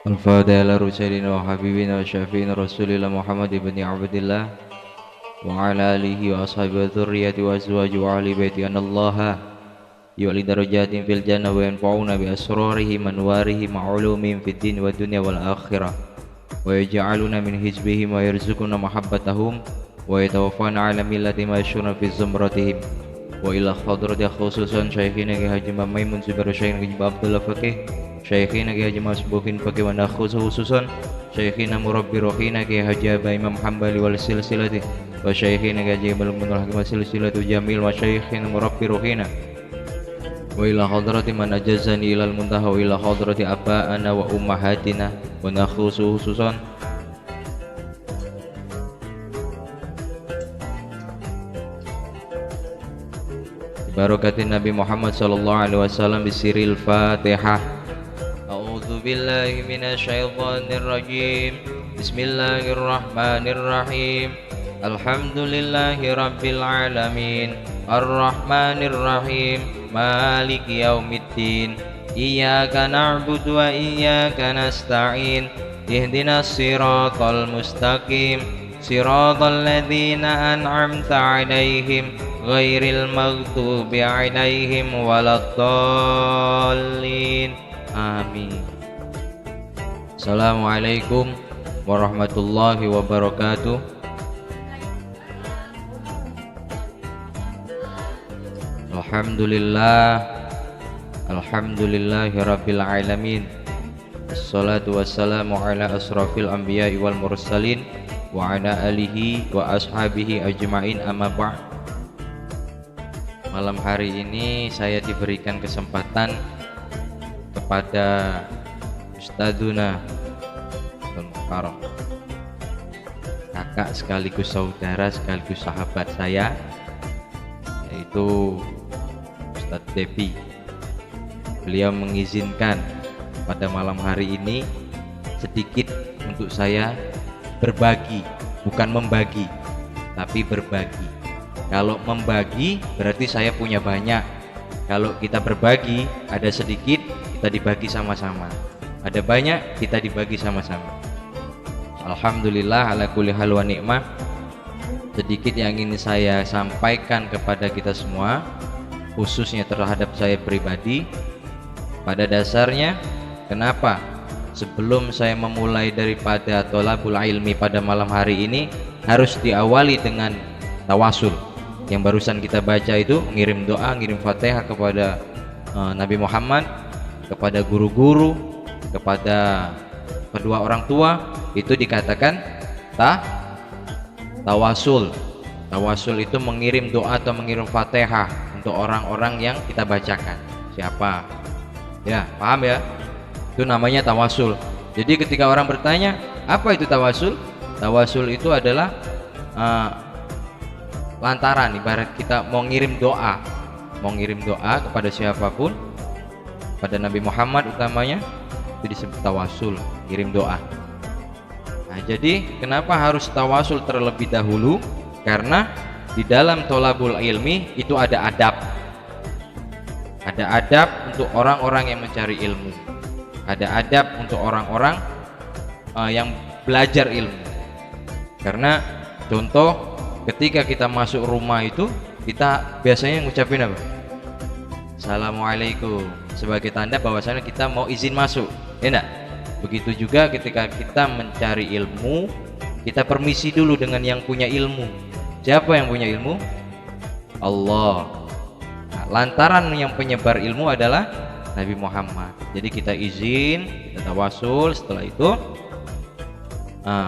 الفاتحة على رسولنا وحبيبنا وشفينا رسول الله محمد بن عبد الله وعلى آله وأصحابه وذريته وأزواجه وأهل بيته أن الله يعلي درجات في الجنة وينفعنا بأسرارهم وأنوارهم وعلومهم في الدين والدنيا والآخرة ويجعلنا من حزبهم ويرزقنا محبتهم ويتوفانا على ملتهم ويشرنا في زمرتهم وإلى حضرة خصوصا شيخنا Haji Maimun Zubair Syekh Haji Abdullah Fakih Syekhina Ki Haji Masbuhin Fakih wa khususan Syekhina Murabbi Rohina Ki Haji Aba Imam Hambali wal silsilati wa Syekhina Ki Haji Balmunul Hakim silsilatu Jamil wa Syekhina Murabbi Rohina wa ila hadrati man ajazani ilal muntaha wa ila hadrati aba'ana wa ummahatina wa khususan barakatin Nabi Muhammad sallallahu alaihi wasallam bisiril Fatihah. A'udzu billahi minasyaitonir rajim. Bismillahirrahmanirrahim. Alhamdulillahi rabbil alamin. Arrahmanir rahim. Maliki yaumiddin. Iyyaka na'budu wa iyyaka nasta'in. Ihdinas siratal mustaqim. Siratal ladzina an'amta 'alaihim ghairil maghdubi 'alaihim waladdallin. Amin. Assalamualaikum warahmatullahi wabarakatuh. Alhamdulillahi rabbil alamin. Assalatu wassalamu ala asrafil anbiya'i wal mursalin wa ala alihi wa ashabihi ajma'in, amma ba'd. Malam hari ini saya diberikan kesempatan kepada Ustadzuna Mukarram, kakak sekaligus saudara sekaligus sahabat saya, yaitu Ustadz Depi. Beliau mengizinkan pada malam hari ini sedikit untuk saya berbagi, bukan membagi tapi berbagi. Kalau membagi berarti saya punya banyak, kalau kita berbagi ada sedikit kita dibagi sama-sama, ada banyak kita dibagi sama-sama. Alhamdulillah ala kulli hal wa ni'mah. Sedikit yang ingin saya sampaikan kepada kita semua, khususnya terhadap saya pribadi. Pada dasarnya, kenapa sebelum saya memulai daripada tholabul ilmi pada malam hari ini harus diawali dengan tawasul. Yang barusan kita baca itu ngirim doa, ngirim Fatihah kepada Nabi Muhammad, kepada guru-guru, kepada kedua orang tua, itu dikatakan tawasul. Tawasul itu mengirim doa atau mengirim Fatihah untuk orang-orang yang kita bacakan. Siapa? Ya, paham ya? Itu namanya tawasul. Jadi ketika orang bertanya, apa itu tawasul? Tawasul itu adalah lantaran, ibarat kita mau ngirim doa kepada siapapun, pada Nabi Muhammad utamanya, itu disebut tawasul, kirim doa. Nah, jadi kenapa harus tawasul terlebih dahulu? Karena di dalam tholabul ilmi itu ada adab. Ada adab untuk orang-orang yang mencari ilmu. Ada adab untuk orang-orang yang belajar ilmu. Karena contoh, ketika kita masuk rumah itu kita biasanya ngucapin apa? Assalamualaikum, sebagai tanda bahwasanya kita mau izin masuk, ya enggak? Begitu juga ketika kita mencari ilmu, kita permisi dulu dengan yang punya ilmu. Siapa yang punya ilmu? Allah. Nah, lantaran yang penyebar ilmu adalah Nabi Muhammad. Jadi kita izin, kita tawasul, setelah itu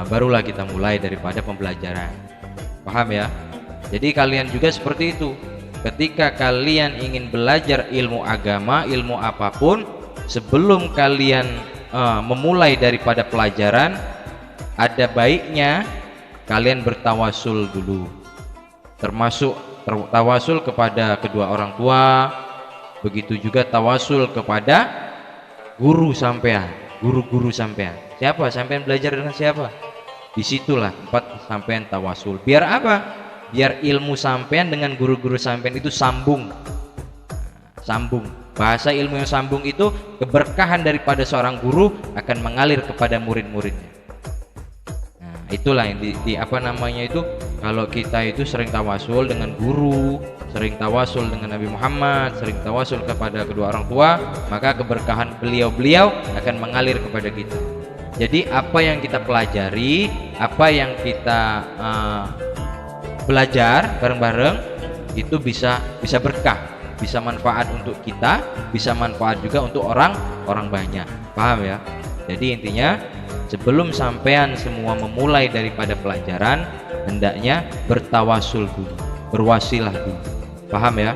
barulah kita mulai daripada pembelajaran. Paham ya? Jadi kalian juga seperti itu. Ketika kalian ingin belajar ilmu agama, ilmu apapun, sebelum kalian memulai daripada pelajaran, ada baiknya kalian bertawasul dulu. Termasuk tawasul kepada kedua orang tua, begitu juga tawasul kepada guru sampean, guru-guru sampean. Siapa? Sampean belajar dengan siapa? Disitulah tempat sampean tawasul. Biar apa? Biar ilmu sampean dengan guru-guru sampean itu sambung. sambung. Bahasa ilmu yang sambung itu keberkahan daripada seorang guru akan mengalir kepada murid-muridnya. Nah, itulah yang di apa namanya itu, kalau kita itu sering tawasul dengan guru, sering tawasul dengan Nabi Muhammad, sering tawasul kepada kedua orang tua, maka keberkahan beliau-beliau akan mengalir kepada kita. Jadi apa yang kita pelajari, apa yang kita belajar bareng-bareng itu bisa berkah, bisa manfaat untuk kita, bisa manfaat juga untuk orang banyak. Paham ya? Jadi intinya sebelum sampean semua memulai daripada pelajaran, hendaknya bertawasul dulu, berwasilah dulu. Paham ya?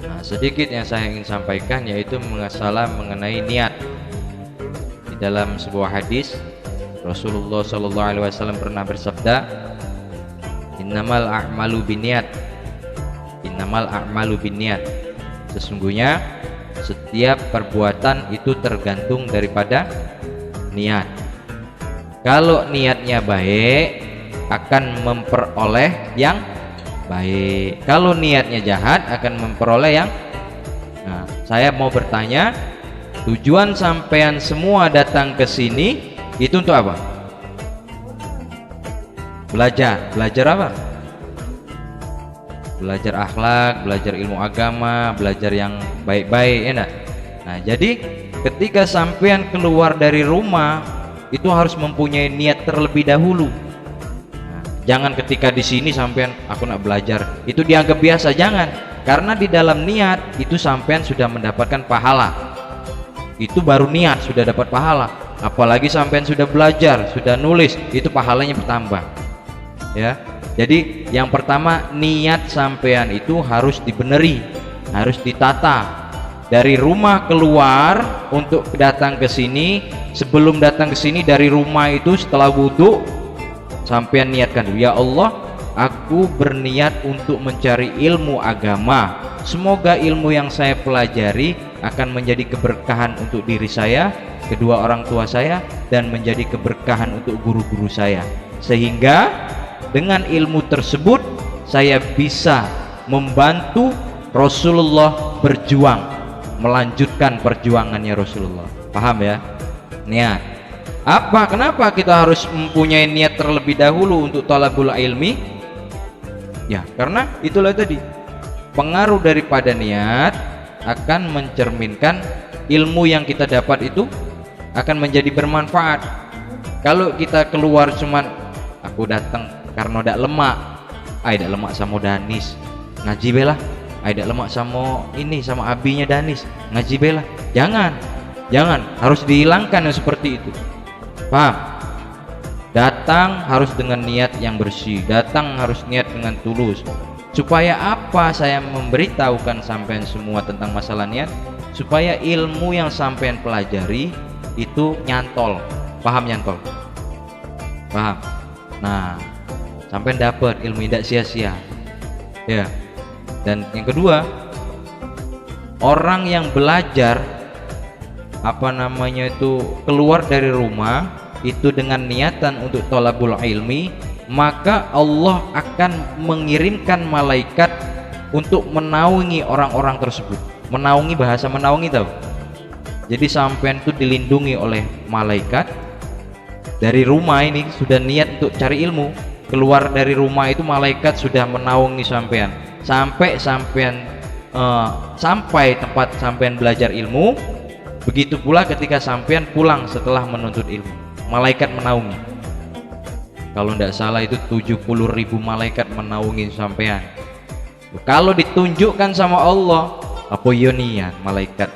Nah, sedikit yang saya ingin sampaikan yaitu masalah mengenai niat. Di dalam sebuah hadis Rasulullah SAW pernah bersabda, innamal a'malu binniyat, innamal a'malu binniyat, sesungguhnya setiap perbuatan itu tergantung daripada niat. Kalau niatnya baik akan memperoleh yang baik, kalau niatnya jahat akan memperoleh yang. Nah, saya mau bertanya, tujuan sampean semua datang ke sini itu untuk apa? Belajar apa? Belajar akhlak, belajar ilmu agama, belajar yang baik-baik, ya enggak? Nah, jadi ketika sampean keluar dari rumah itu harus mempunyai niat terlebih dahulu. Nah, jangan ketika di sini sampean aku nak belajar itu dianggap biasa, jangan. Karena di dalam niat itu sampean sudah mendapatkan pahala. Itu baru niat sudah dapat pahala. Apalagi sampean sudah belajar, sudah nulis, itu pahalanya bertambah. Ya. Jadi yang pertama, niat sampean itu harus dibeneri, harus ditata. Dari rumah keluar untuk datang ke sini, sebelum datang ke sini dari rumah itu setelah wudhu sampean niatkan, ya Allah, aku berniat untuk mencari ilmu agama. Semoga ilmu yang saya pelajari akan menjadi keberkahan untuk diri saya, kedua orang tua saya, dan menjadi keberkahan untuk guru-guru saya. Sehingga dengan ilmu tersebut saya bisa membantu Rasulullah berjuang, melanjutkan perjuangannya Rasulullah. Paham ya? Niat. Apa? Kenapa kita harus mempunyai niat terlebih dahulu untuk talabul ilmi? Ya, karena itulah tadi, pengaruh daripada niat akan mencerminkan ilmu yang kita dapat itu akan menjadi bermanfaat. Kalau kita keluar cuman aku datang karena dak lemak, dak lemak sama Danis ngaji belah, dak lemak sama ini sama abinya Danis ngaji belah, jangan harus dihilangkan yang seperti itu. Paham? Datang harus dengan niat yang bersih, datang harus niat dengan tulus. Supaya apa saya memberitahukan sampean semua tentang masalah niat? Supaya ilmu yang sampean pelajari itu nyantol. Paham nyantol? Paham? Nah, sampean dapat ilmu tidak sia-sia. Ya. Dan yang kedua, orang yang belajar keluar dari rumah itu dengan niatan untuk thalabul ilmi, maka Allah akan mengirimkan malaikat untuk menaungi orang-orang tersebut. Menaungi, bahasa menaungi tahu? Jadi sampean itu dilindungi oleh malaikat. Dari rumah ini sudah niat untuk cari ilmu, keluar dari rumah itu malaikat sudah menaungi sampean sampai sampean sampai tempat sampean belajar ilmu. Begitu pula ketika sampean pulang setelah menuntut ilmu, malaikat menaungi. Kalau tidak salah itu 70.000 malaikat menaungi sampean. Kalau ditunjukkan sama Allah, apa iya niat malaikat,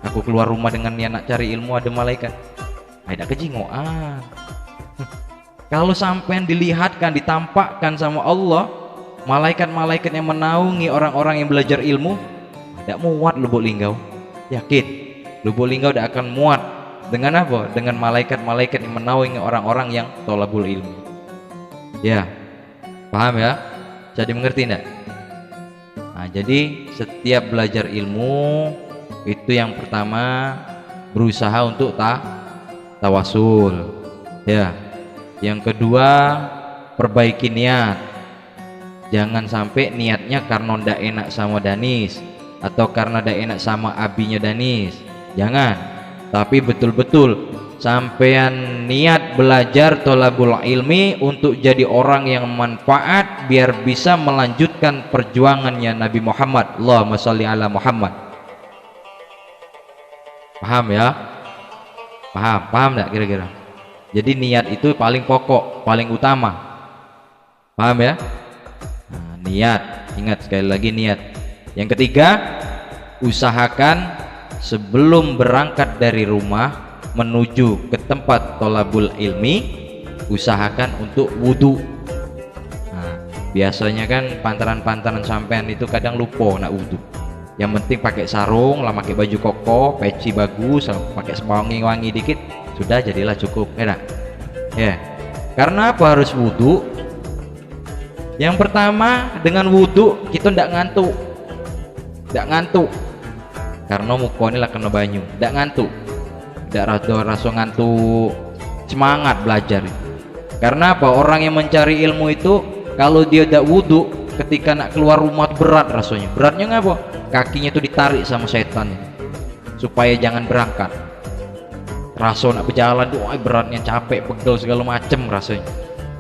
aku keluar rumah dengan niat nak cari ilmu, ada malaikat, ada kejingoan. Kalau sampean dilihatkan, ditampakkan sama Allah, malaikat-malaikat yang menaungi orang-orang yang belajar ilmu, tidak muat Lubuk Linggau. Yakin Lubuk Linggau tidak akan muat dengan apa? Dengan malaikat-malaikat yang menaungi orang-orang yang thalabul ilmu. Ya, paham ya? Jadi mengerti tidak? Nah, jadi setiap belajar ilmu itu yang pertama berusaha untuk tawasul. Ya. Yang kedua, perbaiki niat. Jangan sampai niatnya karena ndak enak sama Danis, atau karena tidak enak sama abinya Danis, jangan. Tapi betul-betul sampean niat belajar thalabul ilmi untuk jadi orang yang manfaat, biar bisa melanjutkan perjuangannya Nabi Muhammad. Allahumma sholli ala Muhammad. Paham ya? Paham enggak kira-kira? Jadi niat itu paling pokok, paling utama. Paham ya? Nah, niat, ingat sekali lagi niat. Yang ketiga, usahakan sebelum berangkat dari rumah menuju ke tempat thalabul ilmi, usahakan untuk wudhu. Nah, biasanya kan pantaran-pantaran sampean itu kadang lupa nak wudhu. Yang penting pakai sarung lah, pakai baju koko, peci bagus, pakai wangi-wangi dikit, sudah jadilah cukup, enak ya. Karena apa harus wudhu? Yang pertama, dengan wudhu kita tidak ngantuk, karena muka ini lah kena banyu, tidak ngantuk, tidak rasa ngantuk, semangat belajar. Karena apa? Orang yang mencari ilmu itu kalau dia tidak wudhu, ketika nak keluar rumah berat rasanya. Beratnya ngapa? Kakinya itu ditarik sama setan supaya jangan berangkat. Rasa nak berjalan tuh beratnya, capek, pegel segala macem rasanya.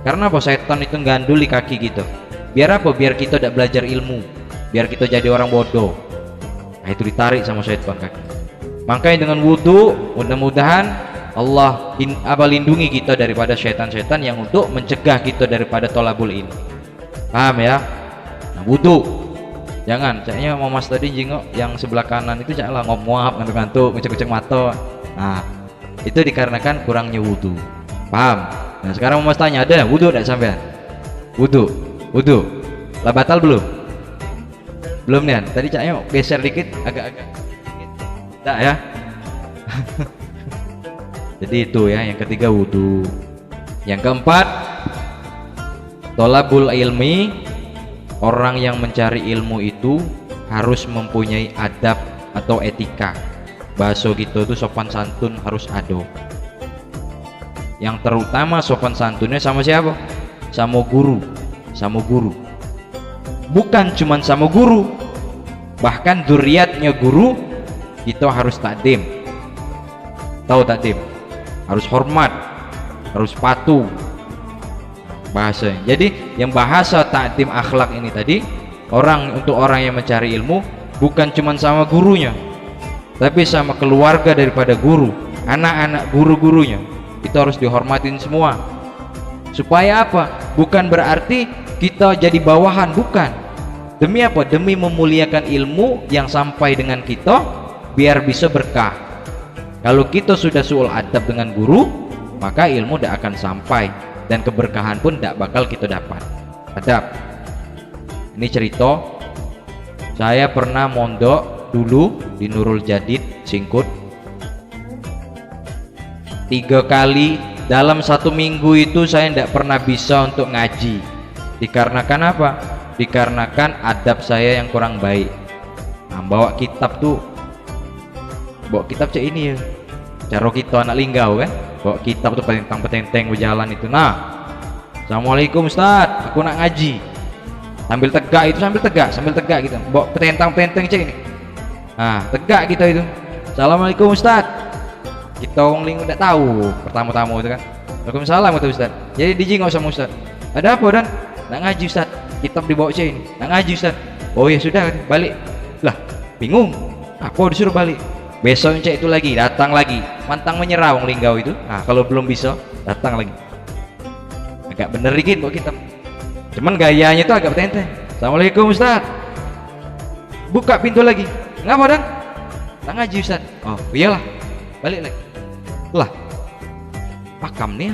Karena apa? Setan itu ganduli kaki kita. Biar apa? Biar kita tidak belajar ilmu, biar kita jadi orang bodoh. Nah, itu ditarik sama setan kaki. Makanya dengan wudhu, mudah-mudahan Allah lindungi kita daripada setan-setan yang untuk mencegah kita daripada thalabul ilmi. Paham ya? Nah, wudhu. Jangan, kayaknya mau mas tadi jengok yang sebelah kanan itu janganlah ngomong ngantuk-ngantuk, ngecek-ngecek mata. Nah, itu dikarenakan kurangnya wudhu. Paham? Nah, sekarang mau mas tanya, ada wudhu tidak sampean? Wudhu lah batal belum? Belum nih. Tadi caknya geser dikit, agak-agak tidak ya. Jadi itu ya, yang ketiga wudhu. Yang keempat, thalabul ilmi. Orang yang mencari ilmu itu harus mempunyai adab atau etika. Bahasa gitu itu sopan santun harus ada. Yang terutama sopan santunnya sama siapa? Sama guru. Bukan cuman sama guru, bahkan dzurriatnya guru kita harus takdim. Tahu takdim? Harus hormat, harus patuh. Bahasa. Jadi yang bahasa takdim akhlak ini tadi, untuk orang yang mencari ilmu bukan cuma sama gurunya, tapi sama keluarga daripada guru, anak-anak guru-gurunya itu harus dihormatin semua. Supaya apa? Bukan berarti kita jadi bawahan, bukan. Demi apa? Demi memuliakan ilmu yang sampai dengan kita, biar bisa berkah. Kalau kita sudah suul adab dengan guru, maka ilmu tidak akan sampai, dan keberkahan pun tidak bakal kita dapat. Adab. Ini cerita, saya pernah mondok dulu di Nurul Jadid Singkut. 3 kali dalam 1 minggu itu saya tidak pernah bisa untuk ngaji. Dikarenakan apa? Dikarenakan adab saya yang kurang baik. Nah, bawa kitab cek ini ya, cara kita anak linggau kan, bawa kitab tuh petentang-petenteng berjalan itu. Nah, assalamualaikum Ustaz, aku nak ngaji. Sambil tegak gitu, bawa petentang-petenteng cek ini. Nah, tegak kita itu. Assalamualaikum Ustaz. Kita orang ling udah tahu pertama-tama itu kan. Waalaikumsalam Ustaz. Jadi dijengok sama Ustaz. Ada apa dan? Nak ngaji Ustaz. Kitab dibawa cek ini. Nak ngaji Ustaz. Oh ya sudah, balik. Lah, bingung. Aku disuruh balik. Besok cek itu lagi, datang lagi, mantang menyerah wong linggau itu. Nah, kalau belum bisa, datang lagi. Agak bener dikit kok kitab. Cuman gayanya itu agak petenteng. Assalamualaikum Ustaz. Buka pintu lagi. Ngapa dan? Tak ngaji Ustaz. Oh iyalah, balik lagi. Lah, pakam nih.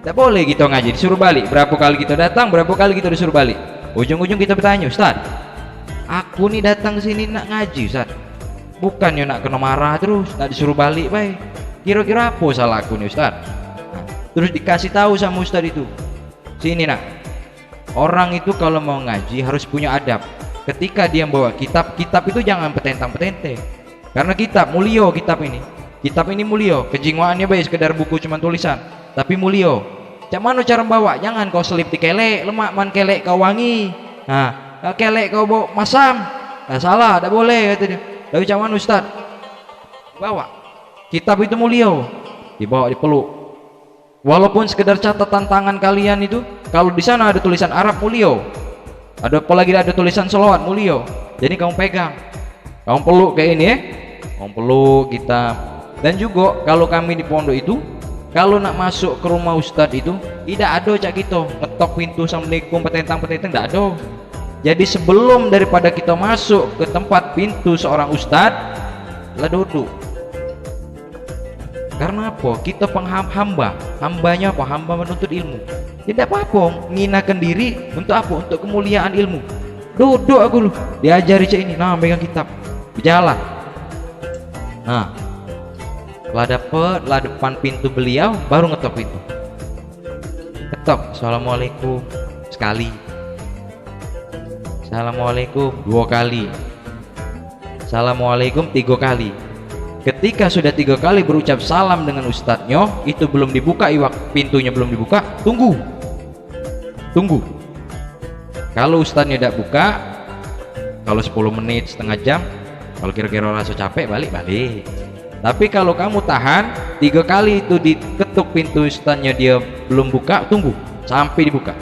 Tak boleh kita ngaji, disuruh balik. Berapa kali kita datang, berapa kali kita disuruh balik. Ujung-ujung kita bertanya, Ustaz, aku nih datang sini nak ngaji Ustaz, bukannya nak kena marah terus, nak disuruh balik baik. Kira-kira apa salah aku nih Ustaz? Nah, terus dikasih tahu sama Ustaz itu, sini nak, orang itu kalau mau ngaji harus punya adab. Ketika dia bawa kitab itu jangan petentang-petenteng. Karena kitab mulio, kitab ini mulio. Kejiwaannya baik sekedar buku cuma tulisan, tapi mulio. Cak mana cara bawa? Jangan kau selip di kelek, lemak man kelek kau wangi. Nah, kelek kau bawa masam. salah, tidak boleh kata dia. Dari cawan Ustaz, bawa kitab itu mulia, dibawa dipeluk. Walaupun sekedar catatan tangan kalian itu, kalau di sana ada tulisan Arab mulia, ada apalagi ada tulisan selawat mulia. Jadi kamu pegang, kamu peluk kayak ini ya, kamu peluk kita. Dan juga kalau kami di pondok itu, kalau nak masuk ke rumah Ustadz itu tidak ada cak kita ngetok pintu assalamualaikum petentang tidak ada. Jadi sebelum daripada kita masuk ke tempat pintu seorang Ustadz lah duduk. Karena apa? Kita hambanya apa? Hamba menuntut ilmu. Tidak apa-apa nginakan diri untuk apa? Untuk kemuliaan ilmu. Duduk aku lu diajari cak ini, nah pegang kitab berjalan. Nah lah dapet lah depan pintu beliau baru ngetok pintu, ketok assalamualaikum sekali, assalamualaikum 2 kali, assalamualaikum 3 kali. Ketika sudah 3 kali berucap salam dengan ustadznya, itu belum dibuka, pintunya belum dibuka, tunggu. Kalau ustadznya tidak buka, kalau 10 menit setengah jam, kalau kira-kira rasa capek balik. Tapi kalau kamu tahan 3 kali itu diketuk pintu ustadznya dia belum buka, tunggu sampai dibuka.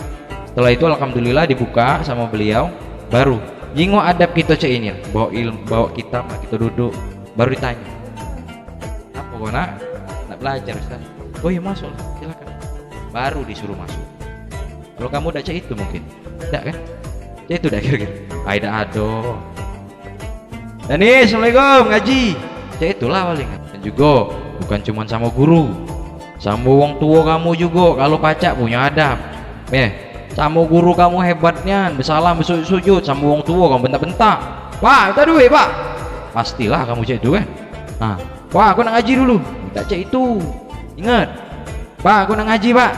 Setelah itu alhamdulillah dibuka sama beliau, baru jingo adab kita cek ini, bawa kitab, kita duduk, baru ditanya apa kau nak belajar Ustaz? Oh iya masuk silakan, baru disuruh masuk. Kalau kamu udah cek itu mungkin tidak kan, cek itu dah kira-kira tidak ada. Dan nih assalamualaikum ngaji, cek itulah paling. Dan juga bukan cuma sama guru, sama wong tua kamu juga kalau pacak punya adab. Sama guru kamu hebatnya bersalam bersujud, sama wong tua kamu bentak-bentak, pak kita duit pak, pastilah kamu cek itu kan. Nah pak aku nak ngaji dulu, tak cek itu, ingat pak aku nak ngaji pak,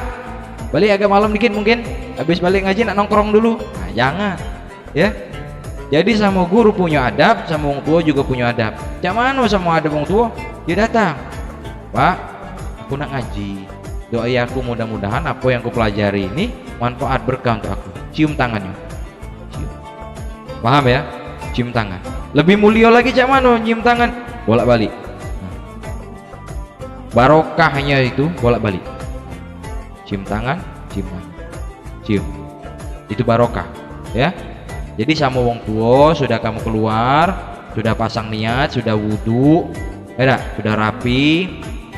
balik agak malam dikit mungkin, habis balik ngaji nak nongkrong dulu. Nah jangan ya. Jadi sama guru punya adab, sama wong tua juga punya adab. Cak mana sama adab wong tua? Dia datang, pak aku nak ngaji, doa aku mudah-mudahan apa yang aku pelajari ini manfaat berkah untuk aku. Cium tangannya, cium. Paham ya? Cium tangan. Lebih mulia lagi cak mana cium tangan, bolak-balik. Nah. Barokahnya itu bolak-balik. Cium tangan, cium. Itu barokah, ya. Jadi sama wong tua sudah kamu keluar, sudah pasang niat, sudah wudhu, sudah rapi,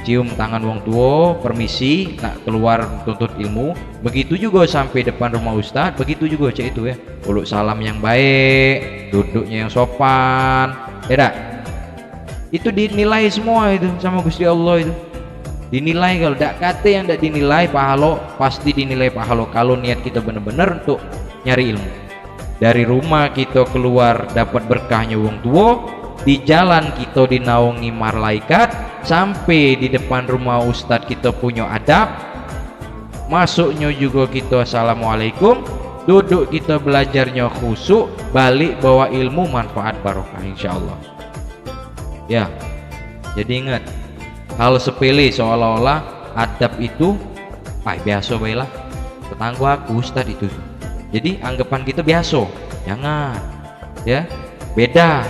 cium tangan wong tua, permisi nak keluar tuntut ilmu. Begitu juga sampai depan rumah ustadz, begitu juga cek itu ya, peluk salam yang baik, duduknya yang sopan, itu dinilai semua itu sama Gusti Allah itu. Dinilai, kalau tidak kata yang tidak dinilai pahala, pasti dinilai pahala kalau niat kita benar-benar untuk nyari ilmu. Dari rumah kita keluar dapat berkahnya wong tua, di jalan kita dinaungi malaikat, sampai di depan rumah ustadz kita punya adab, masuknya juga kita assalamualaikum, duduk kita belajarnya khusyuk, balik bawa ilmu manfaat barokah insyaallah ya. Jadi ingat, hal sepele seolah-olah adab itu biasa baiklah, tetangga aku ustadz itu, jadi anggapan kita biasa. Jangan ya, beda.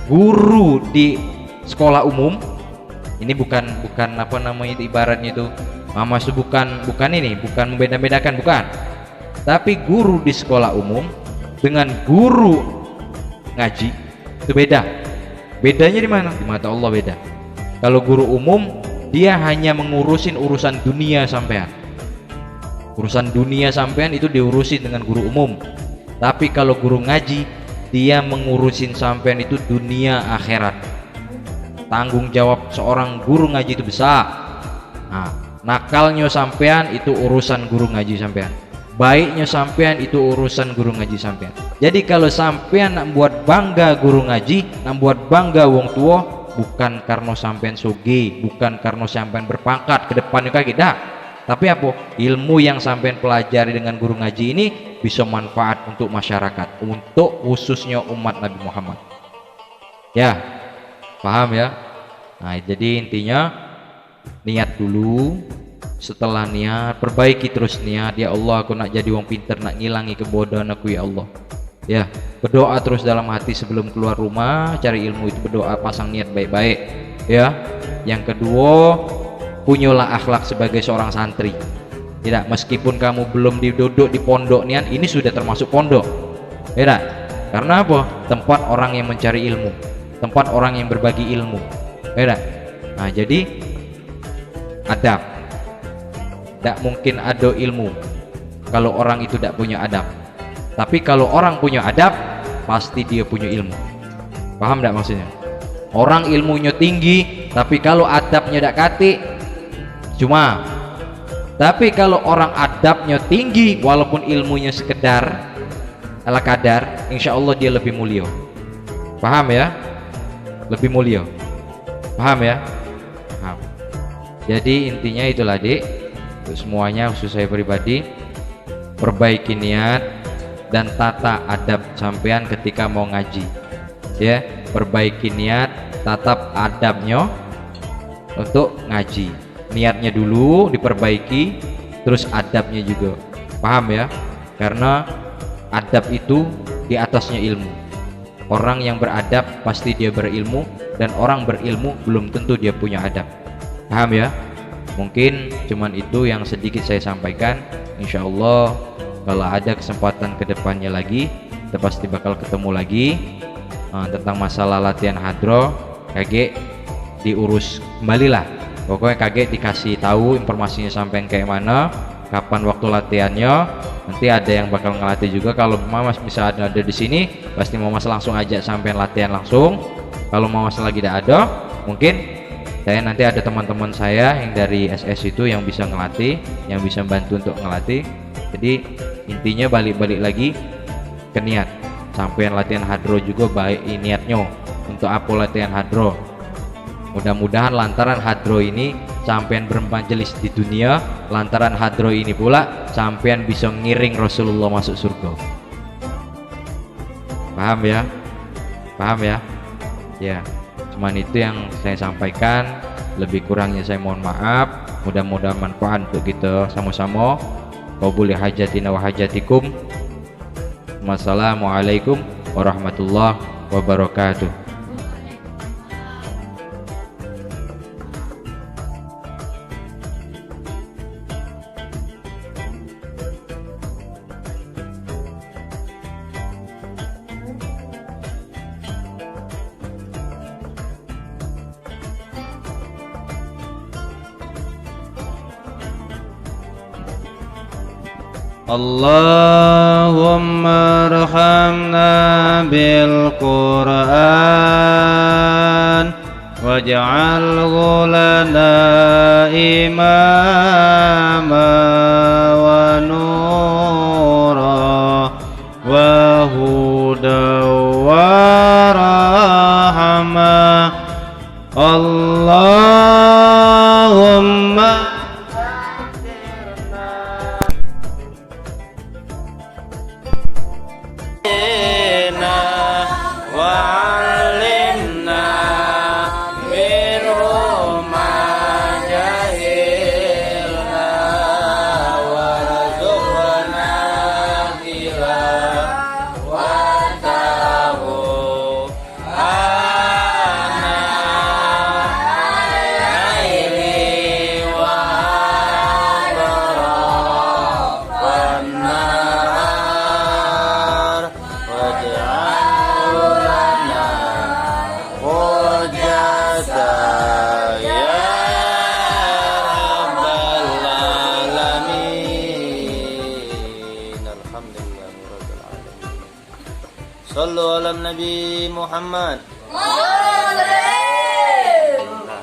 Guru di sekolah umum ini bukan apa namanya itu, ibaratnya itu mama itu bukan membeda-bedakan, bukan. Tapi guru di sekolah umum dengan guru ngaji itu beda. Bedanya di mana? Di mata Allah beda. Kalau guru umum dia hanya mengurusin urusan dunia sampean. Urusan dunia sampean itu diurusin dengan guru umum. Tapi kalau guru ngaji, dia mengurusin sampean itu dunia akhirat. Tanggung jawab seorang guru ngaji itu besar. Nah, nakalnya sampean itu urusan guru ngaji sampean, baiknya sampean itu urusan guru ngaji sampean. Jadi kalau sampean nak buat bangga guru ngaji, nak buat bangga wong tua, bukan karena sampean soge, bukan karena sampean berpangkat ke depannya kayak gitu. Tapi apa? Ilmu yang sampean pelajari dengan guru ngaji ini bisa manfaat untuk masyarakat, untuk khususnya umat Nabi Muhammad. Ya, paham ya? Nah, jadi intinya niat dulu. Setelah niat, perbaiki terus niat. Ya Allah, aku nak jadi wong pinter, nak ngilangi kebodohan aku ya Allah. Ya, berdoa terus dalam hati sebelum keluar rumah, cari ilmu itu berdoa, pasang niat baik-baik. Ya. Yang kedua, punyalah akhlak sebagai seorang santri. Tidak, meskipun kamu belum duduk di pondok nian, ini sudah termasuk pondok. Tidak. Karena apa? Tempat orang yang mencari ilmu, tempat orang yang berbagi ilmu. Tidak. Nah, jadi adab. Tidak mungkin ada ilmu kalau orang itu tidak punya adab. Tapi kalau orang punya adab, pasti dia punya ilmu. Paham tidak maksudnya? Orang ilmunya tinggi, tapi kalau adabnya tidak kati, cuma. Tapi kalau orang adabnya tinggi, walaupun ilmunya sekedar ala kadar, insya Allah dia lebih mulia. Paham ya? Lebih mulia. Paham ya? Paham. Jadi intinya itulah dik, untuk semuanya, khusus saya pribadi, perbaiki niat dan tata adab sampean ketika mau ngaji. Ya, perbaiki niat, tatap adabnya untuk ngaji. Niatnya dulu diperbaiki, terus adabnya juga. Paham ya? Karena adab itu di atasnya ilmu. Orang yang beradab pasti dia berilmu, dan orang berilmu belum tentu dia punya adab. Paham ya? Mungkin cuman itu yang sedikit saya sampaikan. Insya Allah kalau ada kesempatan kedepannya lagi, kita pasti bakal ketemu lagi. Tentang masalah latihan hadro, kakek diurus kembalilah. Pokoknya kakek dikasih tahu informasinya sampai kayak mana, kapan waktu latihannya. Nanti ada yang bakal ngelatih juga. Kalau mas bisa ada di sini, pasti mau mas langsung ajak sampai latihan langsung. Kalau mau mas lagi tidak ada, mungkin saya nanti ada teman-teman saya yang dari SS itu yang bisa ngelatih, yang bisa bantu untuk ngelatih. Jadi intinya balik-balik lagi ke niat. Sampean latihan hadro juga baik niatnya. Untuk apa latihan hadro? Mudah-mudahan lantaran hadro ini sampean bermajelis di dunia, lantaran hadro ini pula sampean bisa ngiring Rasulullah masuk surga. Paham ya? Paham ya? Ya, cuman itu yang saya sampaikan. Lebih kurangnya saya mohon maaf. Mudah-mudahan manfaat untuk kita sama-sama. Qabul hajatina wa hajatikum. Wassalamualaikum warahmatullahi wabarakatuh. Allahumma arhamna bil Qur'an waj'alhu lana imama wa nura wa huda wa rahma. Allahumma Sallu ala Nabi Muhammad. Nah,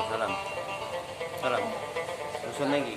salam. Salam. Usul lagi.